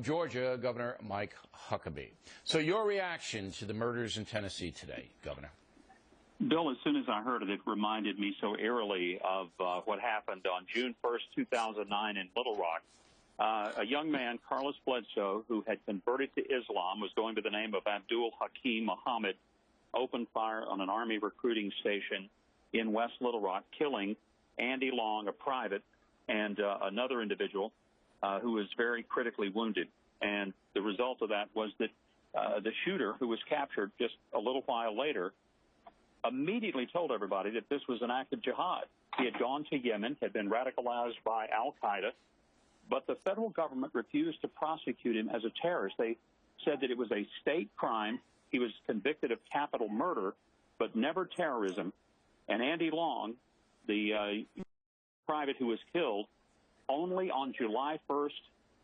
Georgia, Governor Mike Huckabee. So your reaction to the murders in Tennessee today, Governor? Bill, as soon as I heard it, it reminded me so eerily of what happened on June 1st, 2009 in Little Rock. A young man, Carlos Bledsoe, who had converted to Islam, was going by the name of Abdul Hakim Muhammad, opened fire on an Army recruiting station in West Little Rock, killing Andy Long, a private, and another individual who was very critically wounded. And the result of that was that the shooter, who was captured just a little while later, immediately told everybody that this was an act of jihad. He had gone to Yemen, had been radicalized by al-Qaeda, but the federal government refused to prosecute him as a terrorist. They said that it was a state crime. He was convicted of capital murder, but never terrorism. And Andy Long, the private who was killed, only on July 1st,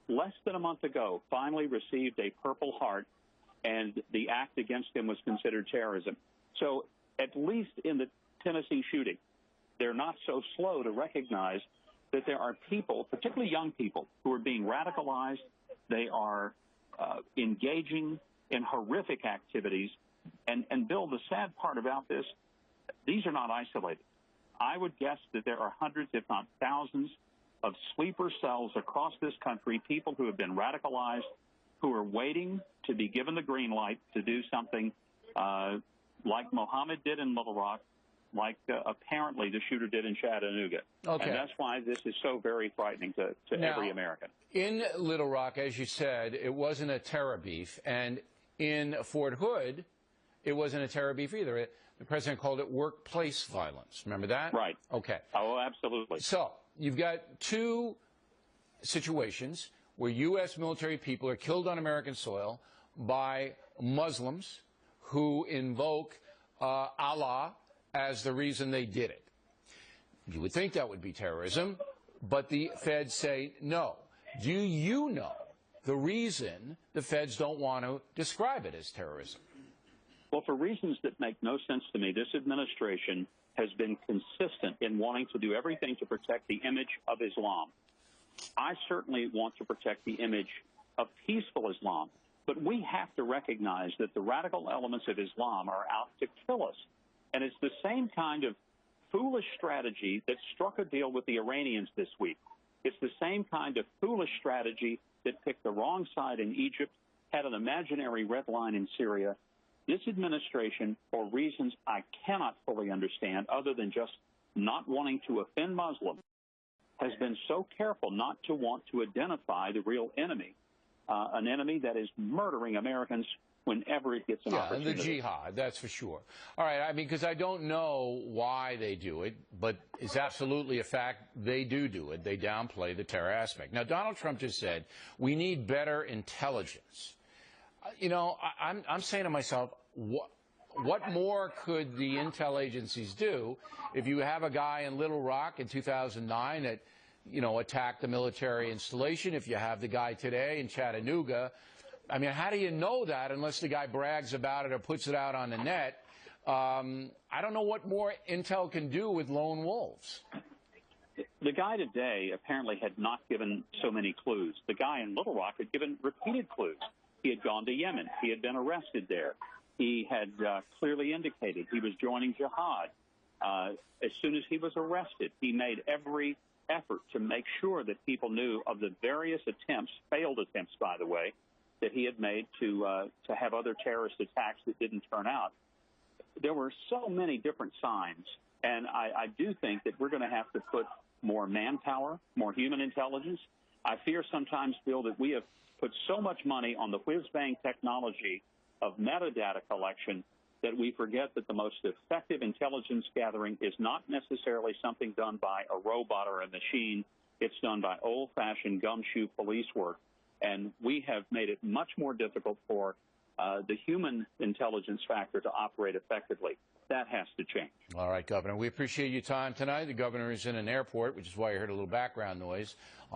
less than a month ago, finally received a Purple Heart, and the act against him was considered terrorism. So at least in the Tennessee shooting, they're not so slow to recognize that there are people, particularly young people, who are being radicalized. They are engaging in horrific activities. And Bill, the sad part about this, these are not isolated. I would guess that there are hundreds, if not thousands, of sleeper cells across this country, people who have been radicalized, who are waiting to be given the green light to do something like Mohammed did in Little Rock, like apparently the shooter did in Chattanooga. Okay. And that's why this is so very frightening to now, every American. In Little Rock, as you said, it wasn't a terror beef. And in Fort Hood, it wasn't a terror beef either. The president called it workplace violence. Remember that? Right. Okay. Oh, absolutely. So you've got two situations where U.S. military people are killed on American soil by Muslims who invoke Allah as the reason they did it. You would think that would be terrorism, but the feds say no. Do you know the reason the feds don't want to describe it as terrorism? Well, for reasons that make no sense to me, this administration has been consistent in wanting to do everything to protect the image of Islam. I certainly want to protect the image of peaceful Islam, but we have to recognize that the radical elements of Islam are out to kill us. And it's the same kind of foolish strategy that struck a deal with the Iranians this week. It's the same kind of foolish strategy that picked the wrong side in Egypt, had an imaginary red line in Syria. This administration, for reasons I cannot fully understand, other than just not wanting to offend Muslims, has been so careful not to want to identify the real enemy, an enemy that is murdering Americans whenever it gets an opportunity. Yeah, the jihad, that's for sure. All right, I mean, because I don't know why they do it, but it's absolutely a fact they do it. They downplay the terror aspect. Now, Donald Trump just said we need better intelligence. You know, I'm saying to myself, what more could the intel agencies do if you have a guy in Little Rock in 2009 that, you know, attacked the military installation, if you have the guy today in Chattanooga? I mean, how do you know that unless the guy brags about it or puts it out on the net? I don't know what more intel can do with lone wolves. The guy today apparently had not given so many clues. The guy in Little Rock had given repeated clues. He had gone to Yemen. He had been arrested there. He had clearly indicated he was joining jihad. As soon as he was arrested, he made every effort to make sure that people knew of the various attempts, failed attempts, by the way, that he had made to have other terrorist attacks that didn't turn out. There were so many different signs, and I do think that we're going to have to put more manpower, more human intelligence. I fear sometimes, Bill, that we have put so much money on the whiz-bang technology of metadata collection that we forget that the most effective intelligence gathering is not necessarily something done by a robot or a machine. It's done by old-fashioned gumshoe police work. And we have made it much more difficult for the human intelligence factor to operate effectively. That has to change. All right, Governor. We appreciate your time tonight. The governor is in an airport, which is why you heard a little background noise.